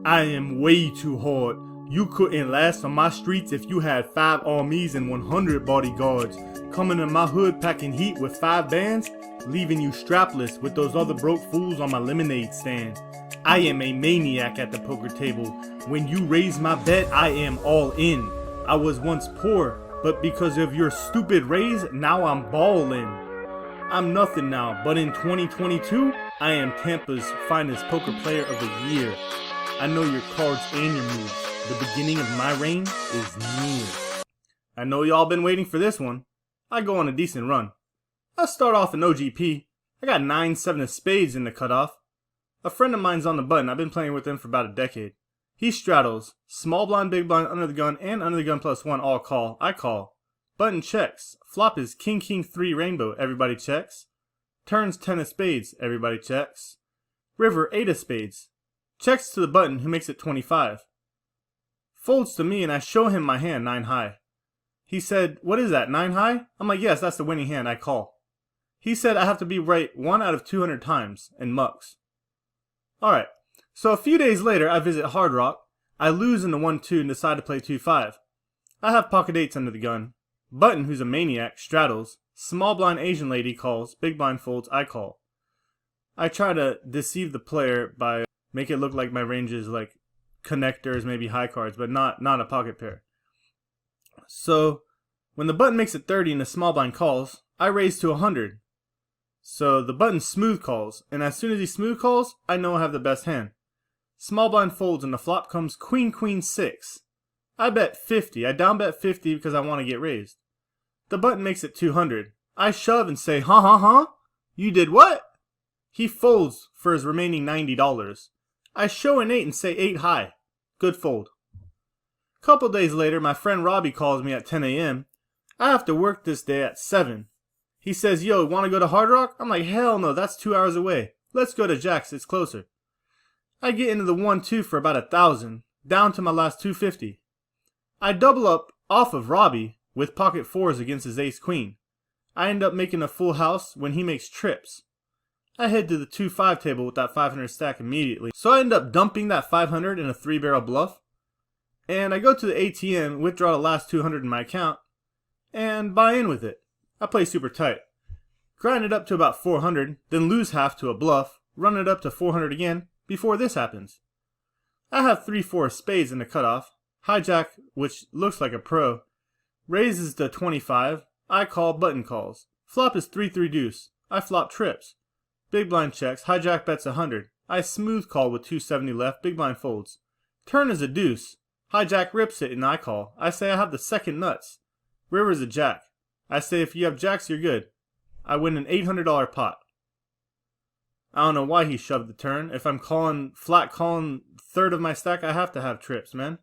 I am way too hard. You couldn't last on my streets if you had 5 armies and 100 bodyguards. Coming in my hood packing heat with 5 bands, leaving you strapless with those other broke fools on my lemonade stand. I am a maniac at the poker table. When you raise my bet, I am all in. I was once poor, but because of your stupid raise, now I'm ballin'. I'm nothing now, but in 2022, I am Tampa's finest poker player of the year. I know your cards and your moves. The beginning of my reign is near. I know y'all been waiting for this one. I go on a decent run. I start off in OGP. I got 9-7 of spades in the cutoff. A friend of mine's on the button. I've been playing with him for about a decade. He straddles. Small blind, big blind, under the gun, and under the gun +1 all call. I call. Button checks. Flop is king, king, 3 rainbow. Everybody checks. Turns 10 of spades. Everybody checks. River 8 of spades. Checks to the button, who makes it 25. Folds to me and I show him my hand 9 high. He said, "What is that, 9 high?" I'm like, "Yes, that's the winning hand, I call." He said I have to be right 1 out of 200 times, and mucks. Alright, so a few days later I visit Hard Rock. I lose in the 1-2 and decide to play 2-5. I have pocket 8s under the gun. Button, who's a maniac, straddles. Small blind Asian lady calls. Big blind folds. I call. I try to deceive the player by make it look like my range is like connectors, maybe high cards, but not a pocket pair. So when the button makes it 30 and the small blind calls, I raise to 100. So the button smooth calls, and as soon as he smooth calls, I know I have the best hand. Small blind folds and the flop comes queen, queen, 6. I bet 50. I down bet 50 because I want to get raised. The button makes it 200. I shove and say, huh? You did what? He folds for his remaining $90. I show an 8 and say 8 high. Good fold. Couple days later, my friend Robbie calls me at 10 a.m. I have to work this day at 7. He says, "Yo, want to go to Hard Rock?" I'm like, "Hell no, that's 2 hours away. Let's go to Jack's, it's closer." I get into the 1-2 for about 1,000, down to my last 250. I double up off of Robbie with pocket 4s against his ace queen. I end up making a full house when he makes trips. I head to the 2-5 table with that 500 stack immediately. So I end up dumping that 500 in a 3-barrel bluff. And I go to the ATM, withdraw the last 200 in my account, and buy in with it. I play super tight. Grind it up to about 400, then lose half to a bluff, run it up to 400 again, before this happens. I have 3-4 spades in the cutoff. Hijack, which looks like a pro, raises to 25. I call, button calls. Flop is 3-3 deuce. I flop trips. Big blind checks. Hijack bets 100. I smooth call with 270 left. Big blind folds. Turn is a deuce. Hijack rips it and I call. I say I have the second nuts. River is a jack. I say if you have jacks, you're good. I win an $800 pot. I don't know why he shoved the turn. If I'm flat calling third of my stack, I have to have trips, man.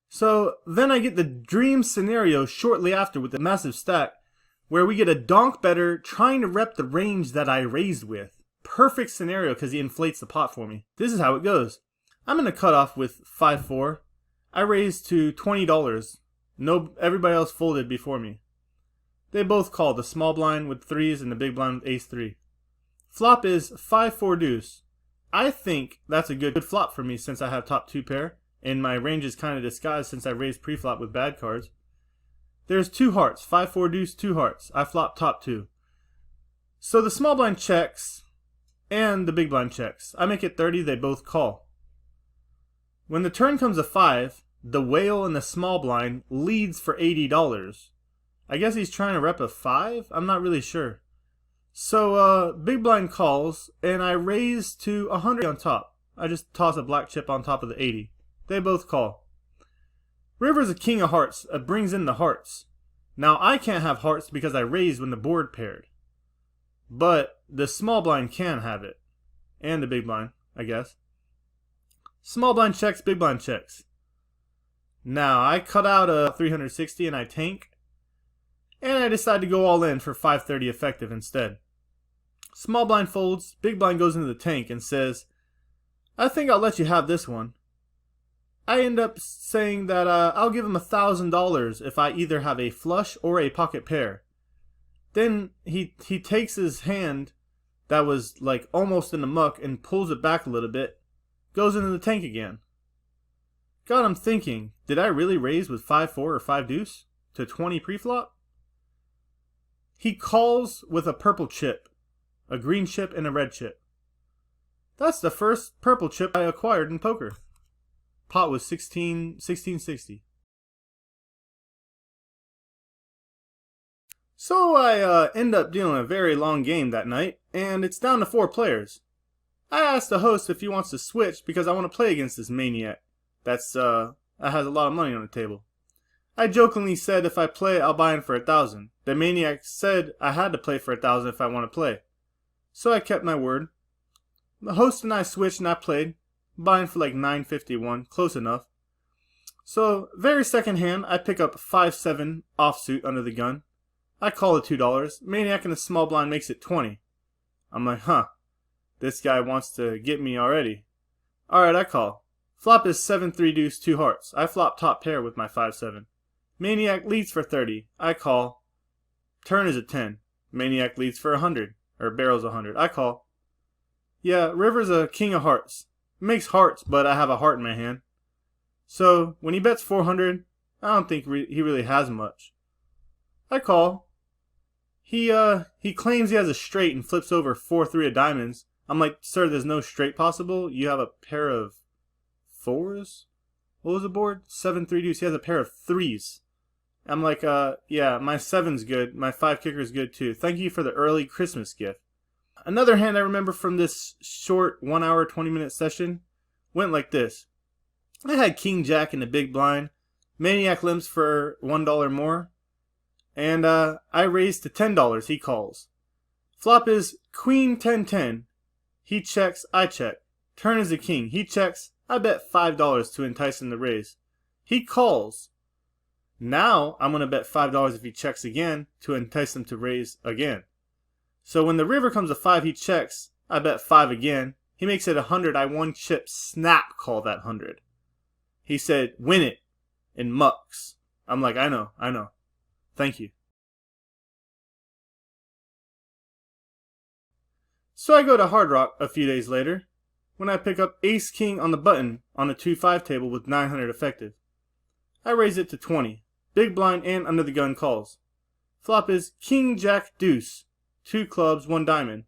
So then I get the dream scenario shortly after with the massive stack, where we get a donk better trying to rep the range that I raised with. Perfect scenario because he inflates the pot for me. This is how it goes. I'm in a cutoff with 5-4. I raised to $20. Everybody else folded before me. They both called, the small blind with 3s and the big blind with ace-3. Flop is 5-4 deuce. I think that's a good flop for me since I have top 2 pair, and my range is kind of disguised since I raised pre-flop with bad cards. There's 2 hearts, 5-4 deuce, 2 hearts. I flop top 2. So the small blind checks, and the big blind checks. I make it 30, they both call. When the turn comes to 5, the whale in the small blind leads for $80. I guess he's trying to rep a 5? I'm not really sure. So big blind calls, and I raise to 100 on top. I just toss a black chip on top of the 80. They both call. River's a king of hearts. It brings in the hearts. Now I can't have hearts because I raised when the board paired. But the small blind can have it. And the big blind, I guess. Small blind checks, big blind checks. Now I cut out a 360 and I tank. And I decide to go all in for 530 effective instead. Small blind folds, big blind goes into the tank and says, "I think I'll let you have this one." I end up saying that I'll give him $1,000 if I either have a flush or a pocket pair. Then he takes his hand that was like almost in the muck and pulls it back a little bit, goes into the tank again. Got him thinking, did I really raise with 5-4 or 5 deuce to 20 preflop? He calls with a purple chip, a green chip, and a red chip. That's the first purple chip I acquired in poker. Pot was 1660. So I end up dealing a very long game that night, and it's down to 4 players. I asked the host if he wants to switch because I want to play against this Maniac. That has a lot of money on the table. I jokingly said if I play, I'll buy in for 1,000. The Maniac said I had to play for 1,000 if I want to play. So I kept my word. The host and I switched and I played, buying for like 951, close enough. So, very second hand, I pick up 5-7 offsuit under the gun. I call it $2. Maniac in the small blind makes it 20. I'm like, this guy wants to get me already. Alright, I call. Flop is 7-3 deuce 2 hearts. I flop top pair with my 5-7. Maniac leads for 30. I call. Turn is a 10. Maniac leads for 100. Or barrels 100. I call. Yeah, river's a king of hearts. Makes hearts, but I have a heart in my hand. So, when he bets 400, I don't think he really has much. I call. He claims he has a straight and flips over 4-3 of diamonds. I'm like, sir, there's no straight possible. You have a pair of 4s? What was the board? 7-3 deuce. He has a pair of 3s. I'm like, yeah, my 7's good. My 5 kicker is good too. Thank you for the early Christmas gift. Another hand I remember from this short 1 hour, 20-minute session went like this. I had King Jack in the big blind. Maniac limps for $1 more. And I raised to $10. He calls. Flop is Queen 10-10. He checks, I check. Turn is a king. He checks. I bet $5 to entice him to raise. He calls. Now I'm going to bet $5 if he checks again to entice him to raise again. So when the river comes to 5, he checks. I bet 5 again. He makes it 100. I one chip snap call that 100. He said, win it in mucks. I'm like, I know. Thank you. So I go to Hard Rock a few days later when I pick up Ace King on the button on a 2-5 table with 900 effective. I raise it to 20. Big blind and under the gun calls. Flop is King Jack Deuce. 2 clubs, 1 diamond.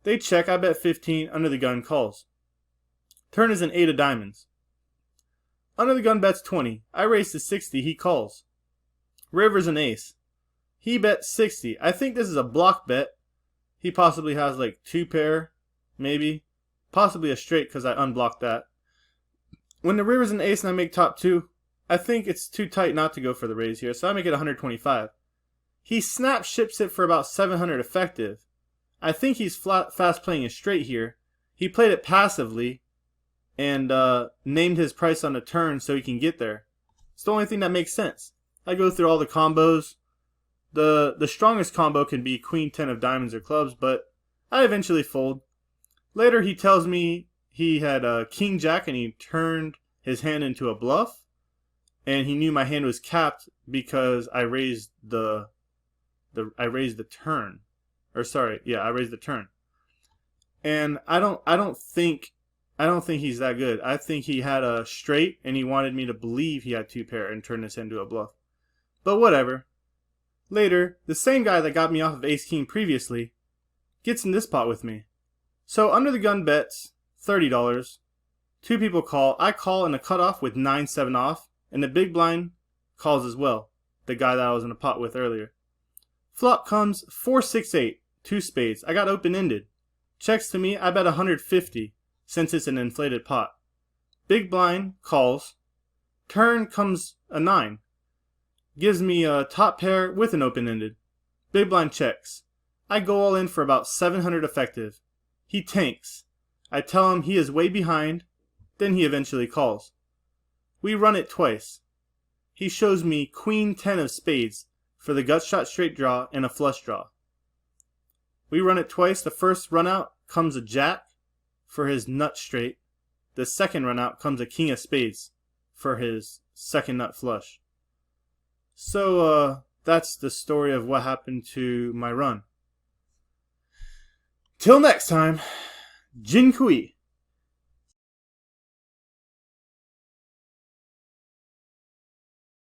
They check, I bet 15, under the gun calls. Turn is an 8 of diamonds. Under the gun bets 20. I raise to 60, he calls. River's an ace. He bet 60. I think this is a block bet. He possibly has like 2 pair, maybe. Possibly a straight because I unblocked that. When the river's an ace and I make top 2, I think it's too tight not to go for the raise here, so I make it 125. He snap ships it for about 700 effective. I think he's fast playing a straight here. He played it passively and named his price on the turn so he can get there. It's the only thing that makes sense. I go through all the combos. The strongest combo can be Queen 10 of diamonds or clubs, but I eventually fold. Later he tells me he had King Jack and he turned his hand into a bluff. And he knew my hand was capped because I raised the turn. Or sorry, yeah, I raised the turn. And I don't think he's that good. I think he had a straight and he wanted me to believe he had 2 pair and turned this into a bluff. But whatever. Later, the same guy that got me off of Ace King previously gets in this pot with me. So under the gun bets $30. 2 people call. I call in a cutoff with 9-7 off. And the big blind calls as well. The guy that I was in a pot with earlier. Flop comes 4-6-8. 2 spades. I got open-ended. Checks to me. I bet 150 since it's an inflated pot. Big blind calls. Turn comes a 9. Gives me a top pair with an open-ended. Big blind checks. I go all in for about 700 effective. He tanks. I tell him he is way behind. Then he eventually calls. We run it twice. He shows me Queen 10 of spades for the gut shot straight draw and a flush draw. We run it twice. The first run out comes a jack for his nut straight. The second run out comes a king of spades for his second nut flush. So that's the story of what happened to my run. Till next time, Jin Kui.